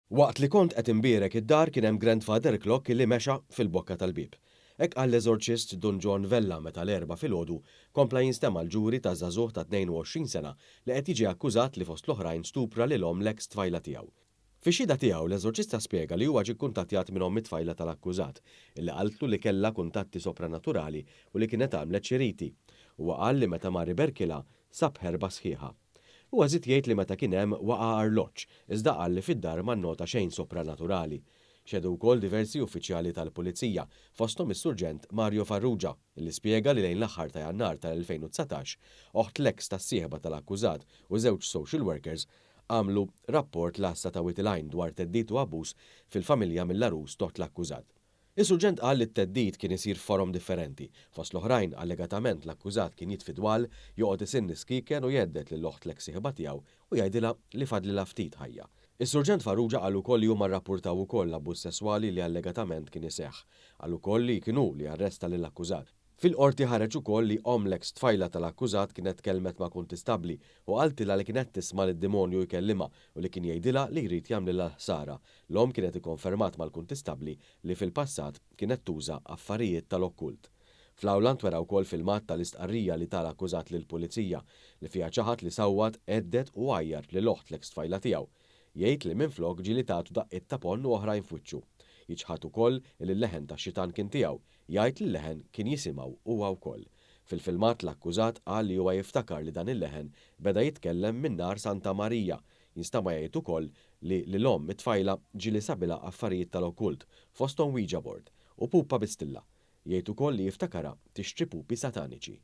Waqt li kont qed imbierek id-dar kien hemm grandfather clock li mexa fil-bokka tal-bib. Hekk qal l-eżorċist Don John Vella meta l-erba' filgħodu kompla jinstema' l-ġuri ta' żagħżugħ ta' 22 sena li qed jiġi akkużat li fost l-oħrajn stupra lilhom l-eks tfajla tiegħu. Fix-xhieda tiegħu l-eżorċista spjega li huwa ġie kkuntattjat minn omm it-tfajla tal-akkużat, illi qaltlu li kellha kuntatti sopranaturali u li kienet għamlet xi riti. Huwa qal li meta mar iberkilha sab ħerba sħiħa. Huwa żied jgħid li meta kien hemm waqa' arloġġ, iżda qal li fid-dar ma nnota xejn sopranaturali. Xedu wkoll diversi uffiċjali tal-Pulizija fosthom is-Surġent Mario Farrugia, li spjega li lejn l-aħħar ta' Jannar tal-2019 oħt l-eks tas-sieħba tal-akkużat u żewġ social workers għamlu rapport l-Assa ta' Witilajn dwar teddid u abbuż fil-familja mill-arus toħt l-akkużat. Is-Surġent qal li t-teddid kien isir forom differenti, fost l-oħrajn allegatament l-akkużat kien jitfi dwal, joqgħod isinni skiken u jeddet lil oħt l-eks sieħba tiegħu u jgħidilha li fadlilha ftit ħajja. Is-Surġent Farrugia qal ukoll li huma rrappurtaw ukoll l-abbuż sesswali li allegatament kien iseħħ. Qal ukoll li kienu li arresta lill-akkużat. Fil-qorti ħareġ ukoll li omm l-eks tfajla tal-akkużat kienet tkellmet ma' kuntistabbli u qaltilha li kienet tisma' lid-demonju jkellimha u li kien jgħidilha li jrid jagħmlilha ħsara. L-omm kienet ikkonfermat mal-kuntistabbli li fil-passat kienet tuża affarijiet tal-okkult. Fl-awla ntwera wkoll filmat tal-istqarrija li tal-akkużat lill-Pulizija li fiha ċaħat li sawwat, għeddet u għajjart lil oħt l-eks tfajla tiegħu. Jgħid li minflok ġieli tagħtu daqqiet ta' ponn u oħrajn f'wiċċu. Jiġħad ukoll li l-leħen tax-xitan kien tiegħu, jgħid li l-leħen kien jisimgħu huwa wkoll. Fil-filmat l-akkużat qal li huwa jiftakar li dan il-leħen beda jitkellem minn nar Santa Marija. Jinstama' jgħid ukoll li l-omm it-tfajla ġieli sabilha affarijiet tal-okkult fosthom Ouija board u pupa bistilla. Jgħid ukoll li jiftakarha tixtri pupi sataniċi.